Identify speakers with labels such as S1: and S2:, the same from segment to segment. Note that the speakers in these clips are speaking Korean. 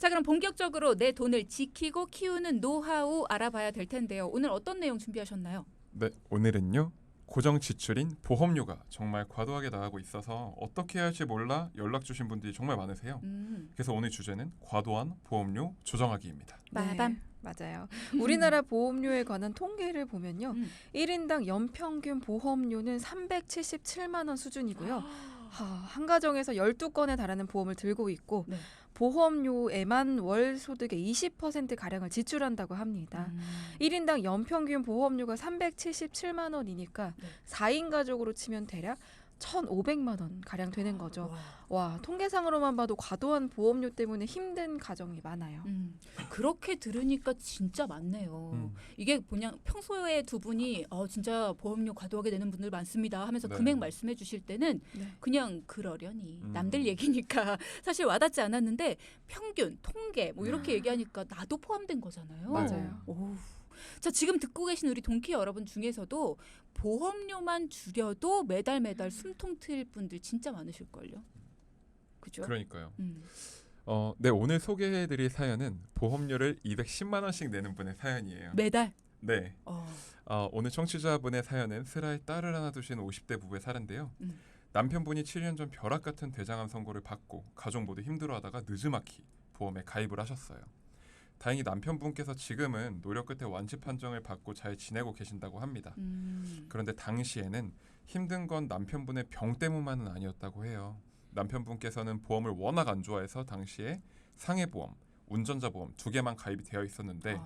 S1: 자, 그럼 본격적으로 내 돈을 지키고 키우는 노하우 알아봐야 될 텐데요. 오늘 어떤 내용 준비하셨나요?
S2: 네, 오늘은요. 고정 지출인 보험료가 정말 과도하게 나가고 있어서 어떻게 해야 할지 몰라 연락 주신 분들이 정말 많으세요. 그래서 오늘 주제는 과도한 보험료 조정하기입니다.
S1: 빠밤.
S3: 네, 맞아요. 우리나라 보험료에 관한 통계를 보면요. 1인당 연평균 보험료는 377만 원 수준이고요. 한 가정에서 12건에 달하는 보험을 들고 있고
S1: 네.
S3: 보험료에만 월 소득의 20%가량을 지출한다고 합니다. 1인당 연평균 보험료가 377만 원이니까
S1: 네.
S3: 4인 가족으로 치면 대략 1,500만 원 가량 되는 거죠. 와, 통계상으로만 봐도 과도한 보험료 때문에 힘든 가정이 많아요.
S1: 그렇게 들으니까 진짜 많네요. 이게 그냥 평소에 두 분이 진짜 보험료 과도하게 내는 분들 많습니다 하면서
S2: 네.
S1: 금액 말씀해 주실 때는
S3: 네.
S1: 그냥 그러려니 남들 얘기니까 사실 와닿지 않았는데 평균, 통계 뭐 이렇게 얘기하니까 나도 포함된 거잖아요.
S3: 맞아요.
S1: 오. 자, 지금 듣고 계신 우리 동키 여러분 중에서도 보험료만 줄여도 매달 숨통 트일 분들 진짜 많으실걸요. 그죠?
S2: 그러니까요.
S1: 음.
S2: 네, 오늘 소개해드릴 사연은 보험료를 210만 원씩 내는 분의 사연이에요.
S1: 매달?
S2: 네.
S1: 어.
S2: 오늘 청취자분의 사연은 슬아에 딸을 하나 두신 50대 부부의 사례인데요. 남편분이 7년 전 벼락 같은 대장암 선고를 받고 가족 모두 힘들어하다가 느지막이 보험에 가입을 하셨어요. 다행히 남편분께서 지금은 노력 끝에 완치 판정을 받고 잘 지내고 계신다고 합니다. 그런데 당시에는 힘든 건 남편분의 병 때문만은 아니었다고 해요. 남편분께서는 보험을 워낙 안 좋아해서 당시에 상해보험, 운전자보험 2개만 가입이 되어 있었는데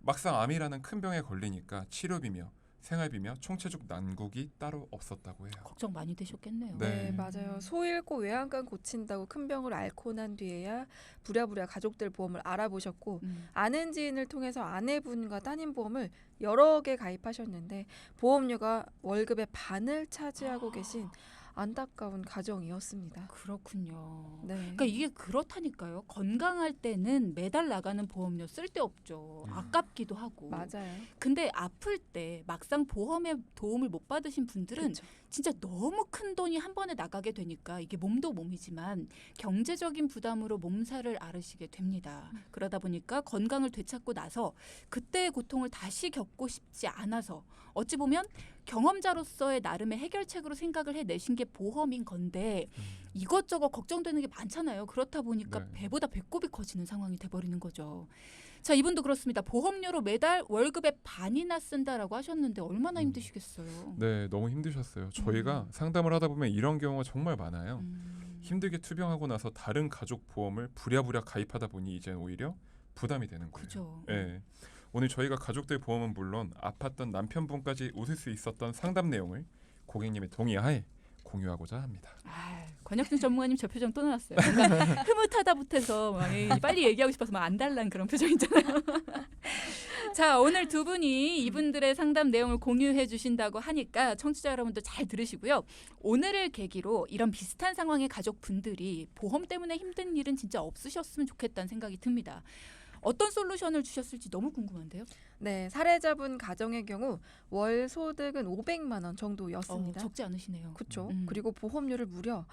S2: 막상 암이라는 큰 병에 걸리니까 치료비며 생활비며 총체적 난국이 따로 없었다고 해요.
S1: 걱정 많이 되셨겠네요.
S2: 네.
S3: 네, 맞아요. 소 잃고 외양간 고친다고 큰 병을 앓고 난 뒤에야 부랴부랴 가족들 보험을 알아보셨고 아는 지인을 통해서 아내분과 따님 보험을 여러 개 가입하셨는데 보험료가 월급의 반을 차지하고 계신 안타까운 가정이었습니다.
S1: 그렇군요.
S3: 네.
S1: 그러니까 이게 그렇다니까요. 건강할 때는 매달 나가는 보험료 쓸데없죠. 아깝기도 하고.
S3: 맞아요.
S1: 근데 아플 때 막상 보험의 도움을 못 받으신 분들은
S3: 그쵸.
S1: 진짜 너무 큰 돈이 한 번에 나가게 되니까 이게 몸도 몸이지만 경제적인 부담으로 몸살을 앓으시게 됩니다. 그러다 보니까 건강을 되찾고 나서 그때의 고통을 다시 겪고 싶지 않아서 어찌 보면 경험자로서의 나름의 해결책으로 생각을 해내신 게 보험인 건데 이것저것 걱정되는 게 많잖아요. 그렇다 보니까
S2: 네.
S1: 배보다 배꼽이 커지는 상황이 돼버리는 거죠. 자, 이분도 그렇습니다. 보험료로 매달 월급의 반이나 쓴다라고 하셨는데 얼마나 힘드시겠어요.
S2: 네, 너무 힘드셨어요. 저희가 상담을 하다 보면 이런 경우가 정말 많아요. 힘들게 투병하고 나서 다른 가족 보험을 부랴부랴 가입하다 보니 이제 오히려 부담이 되는 거예요.
S1: 그죠.
S2: 네. 오늘 저희가 가족들 보험은 물론 아팠던 남편분까지 웃을 수 있었던 상담 내용을 고객님의 동의하에 공유하고자 합니다.
S1: 권혁준 전문가님 저 표정 또 나왔어요. 뭔가 흐뭇하다 못해서 막 빨리 얘기하고 싶어서 막 안달난 그런 표정이잖아요. 자, 오늘 두 분이 이분들의 상담 내용을 공유해 주신다고 하니까 청취자 여러분도 잘 들으시고요. 오늘을 계기로 이런 비슷한 상황의 가족분들이 보험 때문에 힘든 일은 진짜 없으셨으면 좋겠다는 생각이 듭니다. 어떤 솔루션을 주셨을지 너무 궁금한데요.
S3: 네, 사례자분 가정의 경우 월 소득은 500만 원 정도였습니다.
S1: 적지 않으시네요.
S3: 그렇죠. 그리고 보험료를 무려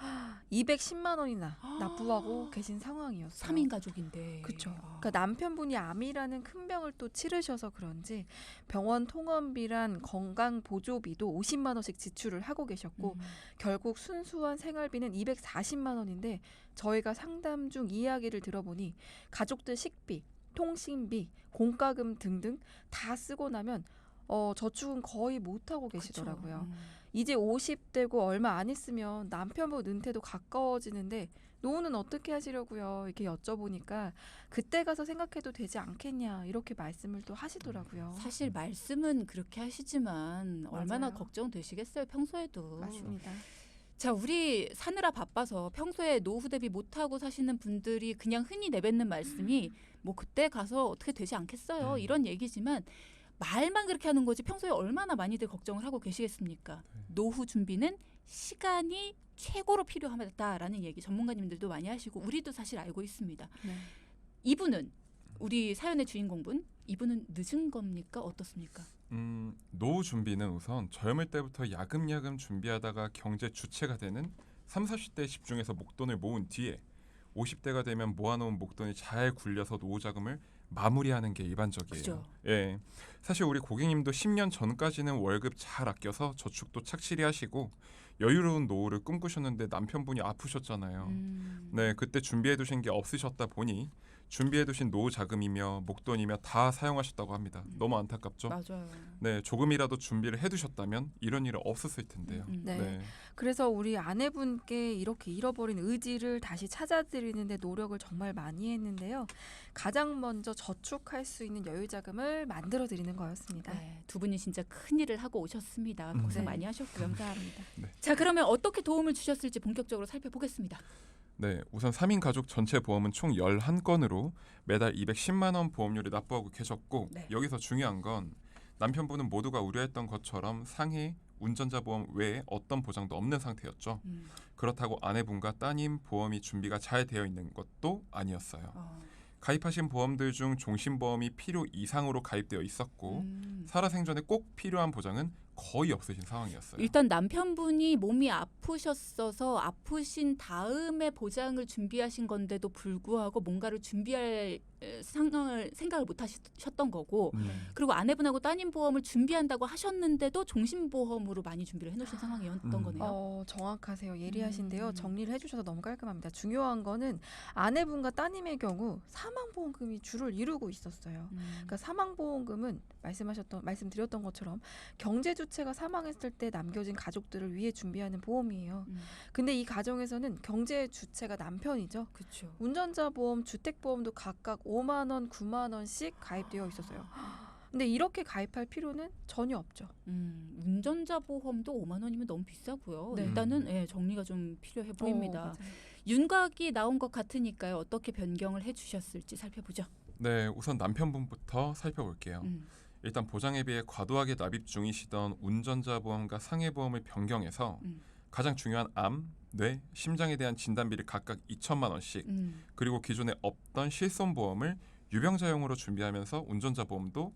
S3: 210만 원이나 납부하고 계신 상황이었어요.
S1: 3인 가족인데.
S3: 그렇죠. 그러니까 남편분이 암이라는 큰 병을 또 치르셔서 그런지 병원 통원비란 건강 보조비도 50만 원씩 지출을 하고 계셨고 결국 순수한 생활비는 240만 원인데 저희가 상담 중 이야기를 들어보니 가족들 식비, 통신비, 공과금 등등 다 쓰고 나면 저축은 거의 못하고 계시더라고요. 이제 50대고 얼마 안 있으면 남편분 은퇴도 가까워지는데 노후는 어떻게 하시려고요? 이렇게 여쭤보니까 그때 가서 생각해도 되지 않겠냐 이렇게 말씀을 또 하시더라고요.
S1: 사실 말씀은 그렇게 하시지만 얼마나
S3: 맞아요.
S1: 걱정되시겠어요, 평소에도.
S3: 맞습니다.
S1: 자, 우리 사느라 바빠서 평소에 노후 대비 못하고 사시는 분들이 그냥 흔히 내뱉는 말씀이 뭐 그때 가서 어떻게 되지 않겠어요, 이런 얘기지만 말만 그렇게 하는 거지 평소에 얼마나 많이들 걱정을 하고 계시겠습니까? 노후 준비는 시간이 최고로 필요하다라는 얘기 전문가님들도 많이 하시고 우리도 사실 알고 있습니다.
S3: 네.
S1: 이분은 우리 사연의 주인공분 이분은 늦은 겁니까? 어떻습니까?
S2: 노후 준비는 우선 젊을 때부터 야금야금 준비하다가 경제 주체가 되는 30, 40대에 집중해서 목돈을 모은 뒤에 50대가 되면 모아놓은 목돈이 잘 굴려서 노후 자금을 마무리하는 게 일반적이에요.
S1: 그죠.
S2: 예, 사실 우리 고객님도 10년 전까지는 월급 잘 아껴서 저축도 착실히 하시고 여유로운 노후를 꿈꾸셨는데 남편분이 아프셨잖아요. 네, 그때 준비해두신 게 없으셨다 보니 준비해두신 노후 자금이며 목돈이며 다 사용하셨다고 합니다. 너무 안타깝죠?
S1: 맞아요.
S2: 네, 조금이라도 준비를 해두셨다면 이런 일은 없었을 텐데요.
S3: 네. 그래서 우리 아내분께 이렇게 잃어버린 의지를 다시 찾아드리는데 노력을 정말 많이 했는데요. 가장 먼저 저축할 수 있는 여유 자금을 만들어 드리는 거였습니다.
S1: 네, 두 분이 진짜 큰 일을 하고 오셨습니다. 고생
S3: 네.
S1: 많이 하셨고요.
S3: 감사합니다.
S1: 자, 그러면 어떻게 도움을 주셨을지 본격적으로 살펴보겠습니다.
S2: 네, 우선 3인 가족 전체 보험은 총 11건으로 매달 210만 원 보험료를 납부하고 계셨고
S1: 네.
S2: 여기서 중요한 건 남편분은 모두가 우려했던 것처럼 상해 운전자 보험 외에 어떤 보장도 없는 상태였죠. 그렇다고 아내분과 따님 보험이 준비가 잘 되어 있는 것도 아니었어요. 가입하신 보험들 중 종신보험이 필요 이상으로 가입되어 있었고 살아생전에 꼭 필요한 보장은 거의 없으신 상황이었어요.
S1: 일단 남편분이 몸이 아프셨어서 아프신 다음에 보장을 준비하신 건데도 불구하고 뭔가를 준비할 상황을 생각을 못 하셨던 거고 그리고 아내분하고 따님 보험을 준비한다고 하셨는데도 종신보험으로 많이 준비를 해놓으신 상황이었던 거네요.
S3: 정확하세요. 예리하신데요. 정리를 해주셔서 너무 깔끔합니다. 중요한 거는 아내분과 따님의 경우 사망보험금이 주를 이루고 있었어요. 그러니까 사망보험금은 말씀드렸던 것처럼 경제 주체가 사망했을 때 남겨진 가족들을 위해 준비하는 보험이에요. 근데 이 가정에서는 경제 주체가 남편이죠.
S1: 그렇죠.
S3: 운전자 보험, 주택 보험도 각각 5만 원, 9만 원씩 가입되어 있었어요. 근데 이렇게 가입할 필요는 전혀 없죠.
S1: 운전자 보험도 5만 원이면 너무 비싸고요.
S3: 네.
S1: 일단은 정리가 좀 필요해 보입니다.
S3: 맞아요.
S1: 윤곽이 나온 것 같으니까요. 어떻게 변경을 해주셨을지 살펴보죠.
S2: 네, 우선 남편분부터 살펴볼게요. 일단 보장에 비해 과도하게 납입 중이시던 운전자 보험과 상해 보험을 변경해서 가장 중요한 암, 뇌, 심장에 대한 진단비를 각각 2천만 원씩 그리고 기존에 없던 실손보험을 유병자용으로 준비하면서 운전자 보험도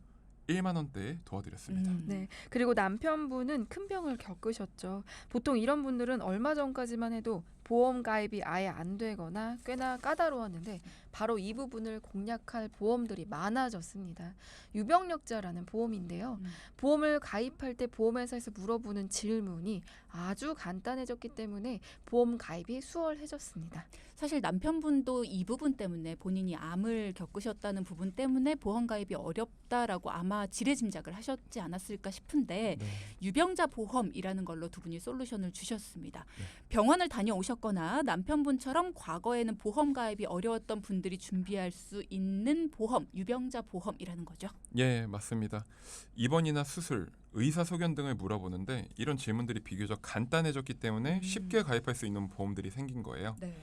S2: 1만 원대에 도와드렸습니다.
S3: 네. 그리고 남편분은 큰 병을 겪으셨죠. 보통 이런 분들은 얼마 전까지만 해도 보험 가입이 아예 안 되거나 꽤나 까다로웠는데 바로 이 부분을 공략할 보험들이 많아졌습니다. 유병력자라는 보험인데요. 보험을 가입할 때 보험회사에서 물어보는 질문이 아주 간단해졌기 때문에 보험 가입이 수월해졌습니다.
S1: 사실 남편분도 이 부분 때문에 본인이 암을 겪으셨다는 부분 때문에 보험 가입이 어렵다라고 아마 지레짐작을 하셨지 않았을까 싶은데
S2: 네.
S1: 유병자 보험이라는 걸로 두 분이 솔루션을 주셨습니다.
S2: 네.
S1: 병원을 다녀오셨거나 남편분처럼 과거에는 보험 가입이 어려웠던 분들이 준비할 수 있는 보험, 유병자 보험이라는 거죠.
S2: 예, 맞습니다. 입원이나 수술, 의사소견 등을 물어보는데 이런 질문들이 비교적 간단해졌기 때문에 쉽게 가입할 수 있는 보험들이 생긴 거예요.
S1: 네.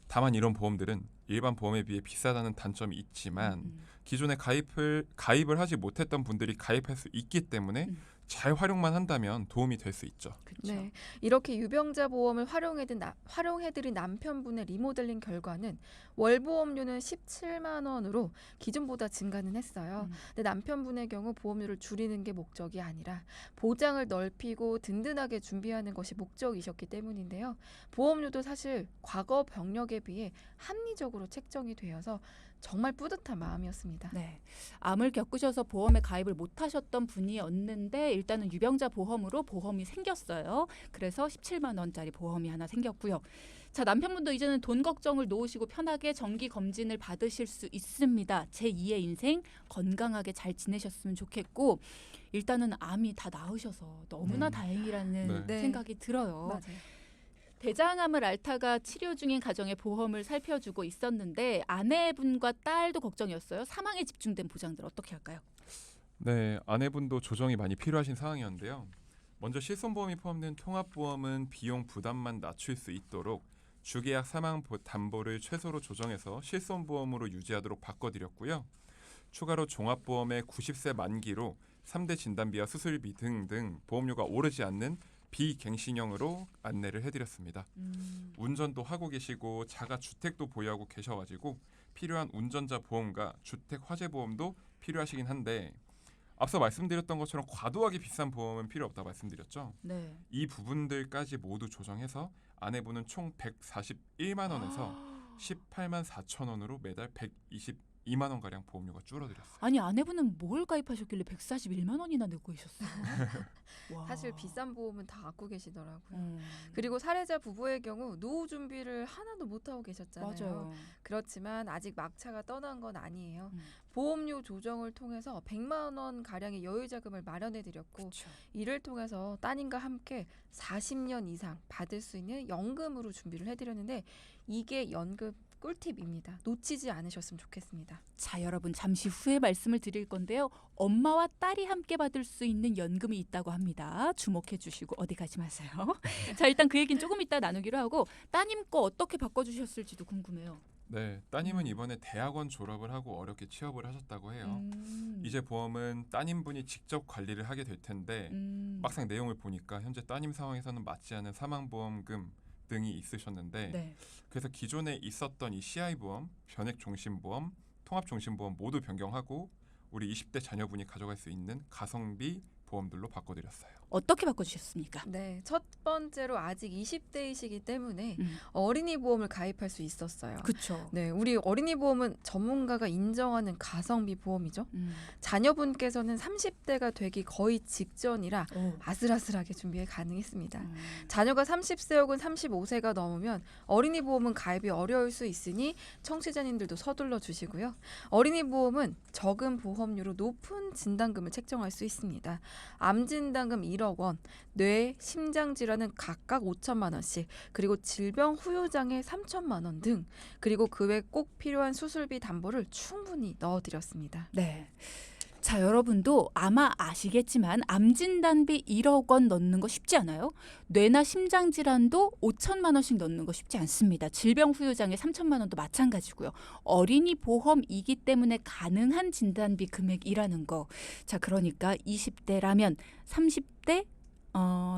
S2: 다만 이런 보험들은 일반 보험에 비해 비싸다는 단점이 있지만 기존에 가입을 하지 못했던 분들이 가입할 수 있기 때문에 잘 활용만 한다면 도움이 될 수 있죠.
S1: 그렇죠.
S3: 네, 이렇게 유병자 보험을 활용해드린 남편분의 리모델링 결과는 월 보험료는 17만 원으로 기존보다 증가는 했어요. 근데 남편분의 경우 보험료를 줄이는 게 목적이 아니라 보장을 넓히고 든든하게 준비하는 것이 목적이셨기 때문인데요. 보험료도 사실 과거 병력에 비해 합리적으로 책정이 되어서 정말 뿌듯한 마음이었습니다.
S1: 네, 암을 겪으셔서 보험에 가입을 못하셨던 분이었는데 일단은 유병자 보험으로 보험이 생겼어요. 그래서 17만 원짜리 보험이 하나 생겼고요. 자, 남편분도 이제는 돈 걱정을 놓으시고 편하게 정기 검진을 받으실 수 있습니다. 제2의 인생 건강하게 잘 지내셨으면 좋겠고 일단은 암이 다 나으셔서 너무나 다행이라는
S2: 네.
S1: 생각이 들어요.
S3: 맞아요.
S1: 대장암을 앓다가 치료 중인 가정의 보험을 살펴주고 있었는데 아내분과 딸도 걱정이었어요. 사망에 집중된 보장들 어떻게 할까요?
S2: 네, 아내분도 조정이 많이 필요하신 상황이었는데요. 먼저 실손보험이 포함된 통합보험은 비용 부담만 낮출 수 있도록 주계약 사망 담보를 최소로 조정해서 실손보험으로 유지하도록 바꿔드렸고요. 추가로 종합보험의 90세 만기로 3대 진단비와 수술비 등등 보험료가 오르지 않는 비갱신형으로 안내를 해드렸습니다. 운전도 하고 계시고 자가 주택도 보유하고 계셔가지고 필요한 운전자 보험과 주택 화재 보험도 필요하시긴 한데 앞서 말씀드렸던 것처럼 과도하게 비싼 보험은 필요 없다고 말씀드렸죠.
S1: 네.
S2: 이 부분들까지 모두 조정해서 아내분은 총 141만 원에서 18만 4천 원으로 매달 122만 원 가량 보험료가 줄어들었어요.
S1: 아니 아내분은 뭘 가입하셨길래 141만 원이나 내고 계셨어요? 와.
S3: 사실 비싼 보험은 다 갖고 계시더라고요. 그리고 사례자 부부의 경우 노후 준비를 하나도 못 하고 계셨잖아요.
S1: 맞아요.
S3: 그렇지만 아직 막차가 떠난 건 아니에요.
S1: 음.
S3: 보험료 조정을 통해서 100만 원 가량의 여유 자금을 마련해 드렸고
S1: 그쵸.
S3: 이를 통해서 따님과 함께 40년 이상 받을 수 있는 연금으로 준비를 해드렸는데 이게 연금 꿀팁입니다. 놓치지 않으셨으면 좋겠습니다.
S1: 자, 여러분 잠시 후에 말씀을 드릴 건데요. 엄마와 딸이 함께 받을 수 있는 연금이 있다고 합니다. 주목해 주시고 어디 가지 마세요. 자, 일단 그 얘기는 조금 이따 나누기로 하고 따님 거 어떻게 바꿔주셨을지도 궁금해요.
S2: 네, 따님은 이번에 대학원 졸업을 하고 어렵게 취업을 하셨다고 해요.
S1: 음.
S2: 이제 보험은 따님분이 직접 관리를 하게 될 텐데 막상 내용을 보니까 현재 따님 상황에서는 맞지 않은 사망보험금 등이 있으셨는데
S1: 네.
S2: 그래서 기존에 있었던 이 CI보험, 변액종신보험, 통합종신보험 모두 변경하고 우리 20대 자녀분이 가져갈 수 있는 가성비 보험들로 바꿔드렸어요.
S1: 어떻게 바꿔주셨습니까?
S3: 네, 첫 번째로 아직 20대이시기 때문에
S1: 음.
S3: 어린이 보험을 가입할 수 있었어요.
S1: 그렇죠.
S3: 네, 우리 어린이 보험은 전문가가 인정하는 가성비 보험이죠. 자녀분께서는 30대가 되기 거의 직전이라 아슬아슬하게 준비가 가능했습니다. 자녀가 30세 혹은 35세가 넘으면 어린이 보험은 가입이 어려울 수 있으니 청취자님들도 서둘러 주시고요. 어린이 보험은 적은 보험료로 높은 진단금을 책정할 수 있습니다. 암 진단금 1억 원, 뇌, 심장 질환은 각각 5천만 원씩, 그리고 질병 후유장애 3천만 원 등, 그리고 그 외 꼭 필요한 수술비 담보를 충분히 넣어드렸습니다.
S1: 네. 자, 여러분도 아마 아시겠지만 암 진단비 1억 원 넣는 거 쉽지 않아요. 뇌나 심장 질환도 5천만 원씩 넣는 거 쉽지 않습니다. 질병 후유장애 3천만 원도 마찬가지고요. 어린이 보험이기 때문에 가능한 진단비 금액이라는 거. 자, 그러니까 20대라면 30대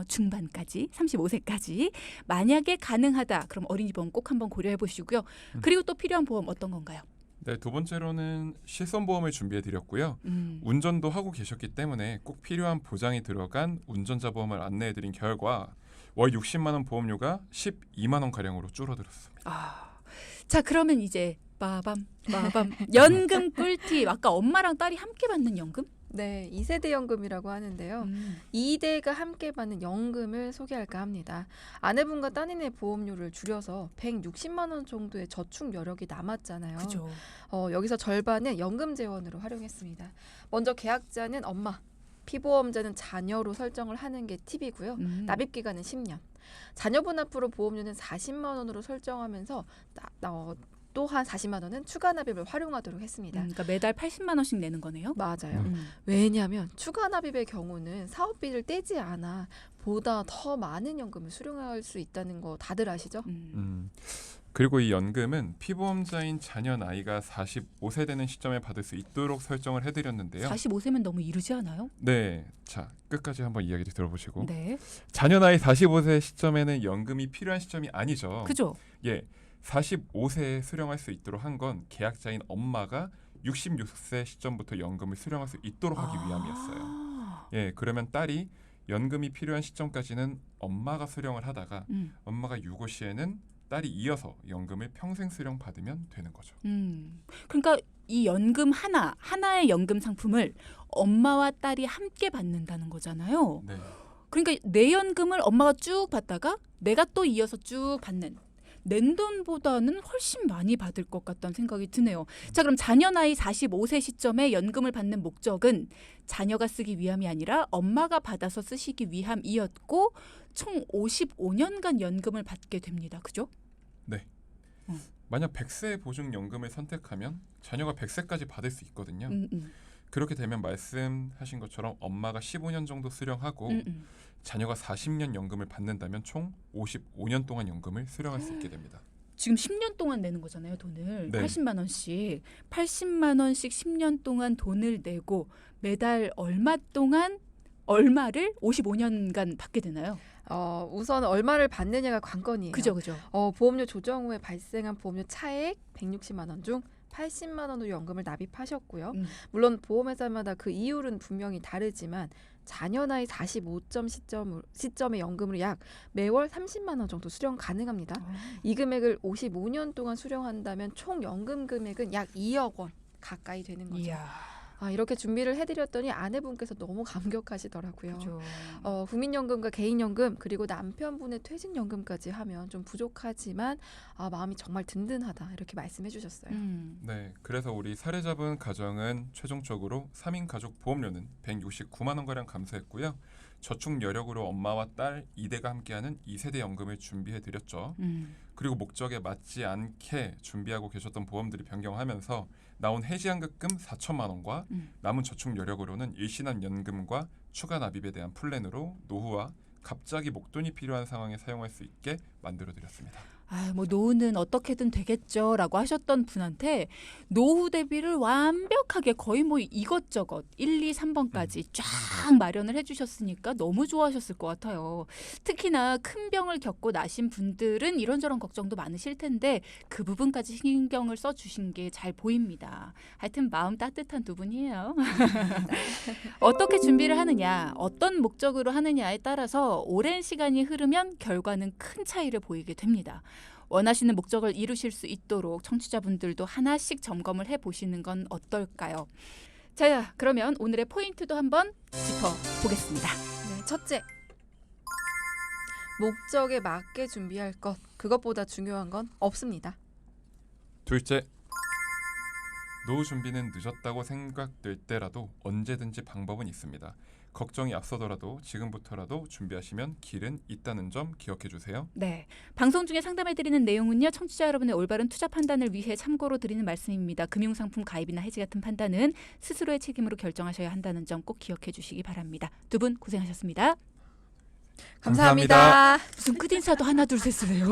S1: 중반까지 35세까지 만약에 가능하다 그럼 어린이 보험 꼭 한번 고려해 보시고요. 그리고 또 필요한 보험 어떤 건가요?
S2: 네, 두 번째로는 실손보험을 준비해 드렸고요. 운전도 하고 계셨기 때문에 꼭 필요한 보장이 들어간 운전자 보험을 안내해 드린 결과 월 60만 원 보험료가 12만 원 가량으로 줄어들었습니다.
S1: 자, 그러면 이제 빠밤 연금 꿀팁. 아까 엄마랑 딸이 함께 받는 연금?
S3: 네, 2세대 연금이라고 하는데요. 2대가 함께 받는 연금을 소개할까 합니다. 아내분과 따님의 보험료를 줄여서 160만 원 정도의 저축 여력이 남았잖아요.
S1: 그죠.
S3: 여기서 절반은 연금 재원으로 활용했습니다. 먼저 계약자는 엄마, 피보험자는 자녀로 설정을 하는 게 팁이고요. 납입 기간은 10년. 자녀분 앞으로 보험료는 40만 원으로 설정하면서 또한 40만 원은 추가 납입을 활용하도록 했습니다.
S1: 그러니까 매달 80만 원씩 내는 거네요.
S3: 맞아요. 왜냐하면 추가 납입의 경우는 사업비를 떼지 않아 보다 더 많은 연금을 수령할 수 있다는 거 다들 아시죠?
S2: 그리고 이 연금은 피보험자인 자녀 나이가 45세 되는 시점에 받을 수 있도록 설정을 해드렸는데요.
S1: 45세면 너무 이르지 않아요?
S2: 네, 자 끝까지 한번 이야기를 들어보시고
S1: 네.
S2: 자녀 나이 45세 시점에는 연금이 필요한 시점이 아니죠.
S1: 그죠.
S2: 예, 45세에 수령할 수 있도록 한 건 계약자인 엄마가 66세 시점부터 연금을 수령할 수 있도록 하기 위함이었어요. 예, 그러면 딸이 연금이 필요한 시점까지는 엄마가 수령을 하다가 엄마가 유고 시에는 딸이 이어서 연금을 평생 수령 받으면 되는 거죠.
S1: 그러니까 이 연금 하나의 연금 상품을 엄마와 딸이 함께 받는다는 거잖아요.
S2: 네.
S1: 그러니까 내 연금을 엄마가 쭉 받다가 내가 또 이어서 쭉 받는, 낸 돈보다는 훨씬 많이 받을 것 같다는 생각이 드네요. 자, 그럼 자녀 나이 45세 시점에 연금을 받는 목적은 자녀가 쓰기 위함이 아니라 엄마가 받아서 쓰시기 위함이었고 총 55년간 연금을 받게 됩니다. 그죠?
S2: 네. 만약 100세 보증연금을 선택하면 자녀가 100세까지 받을 수 있거든요. 그렇게 되면 말씀하신 것처럼 엄마가 15년 정도 수령하고 자녀가 40년 연금을 받는다면 총 55년 동안 연금을 수령할 수 있게 됩니다.
S1: 지금 10년 동안 내는 거잖아요, 돈을.
S2: 네.
S1: 80만 원씩. 80만 원씩 10년 동안 돈을 내고 매달 얼마 동안 얼마를 55년간 받게 되나요?
S3: 우선 얼마를 받느냐가 관건이에요.
S1: 그죠.
S3: 보험료 조정 후에 발생한 보험료 차액 160만 원 중 80만 원의 연금을 납입하셨고요.
S1: 음.
S3: 물론 보험회사마다 그 이율은 분명히 다르지만 자녀 나이 45점 시점의 연금을 약 매월 30만 원 정도 수령 가능합니다. 이 금액을 55년 동안 수령한다면 총 연금 금액은 약 2억 원 가까이 되는 거죠.
S1: 이야.
S3: 이렇게 준비를 해드렸더니 아내분께서 너무 감격하시더라고요.
S1: 그죠.
S3: 국민연금과 개인연금 그리고 남편분의 퇴직연금까지 하면 좀 부족하지만 마음이 정말 든든하다 이렇게 말씀해 주셨어요.
S2: 네, 그래서 우리 사례자분 가정은 최종적으로 3인 가족 보험료는 169만 원가량 감소했고요. 저축 여력으로 엄마와 딸 2대가 함께하는 2세대 연금을 준비해드렸죠. 그리고 목적에 맞지 않게 준비하고 계셨던 보험들이 변경하면서 나온 해지환급금 4천만 원과 남은 저축 여력으로는 일시납 연금과 추가 납입에 대한 플랜으로 노후와 갑자기 목돈이 필요한 상황에 사용할 수 있게 만들어드렸습니다.
S1: 뭐 노후는 어떻게든 되겠죠라고 하셨던 분한테 노후 대비를 완벽하게 거의 뭐 이것저것 1, 2, 3번까지 쫙 마련을 해주셨으니까 너무 좋아하셨을 것 같아요. 특히나 큰 병을 겪고 나신 분들은 이런저런 걱정도 많으실 텐데 그 부분까지 신경을 써주신 게 잘 보입니다. 하여튼 마음 따뜻한 두 분이에요. 어떻게 준비를 하느냐, 어떤 목적으로 하느냐에 따라서 오랜 시간이 흐르면 결과는 큰 차이를 보이게 됩니다. 원하시는 목적을 이루실 수 있도록 청취자분들도 하나씩 점검을 해보시는 건 어떨까요? 자, 그러면 오늘의 포인트도 한번 짚어보겠습니다.
S3: 네, 첫째, 목적에 맞게 준비할 것 그것보다 중요한 건 없습니다.
S2: 둘째, 노후 준비는 늦었다고 생각될 때라도 언제든지 방법은 있습니다. 걱정이 앞서더라도 지금부터라도 준비하시면 길은 있다는 점 기억해 주세요.
S1: 네, 방송 중에 상담해드리는 내용은요. 청취자 여러분의 올바른 투자 판단을 위해 참고로 드리는 말씀입니다. 금융상품 가입이나 해지 같은 판단은 스스로의 책임으로 결정하셔야 한다는 점 꼭 기억해 주시기 바랍니다. 두 분 고생하셨습니다.
S3: 감사합니다.
S1: 무슨 끝인사도 하나 둘 셋을 해요.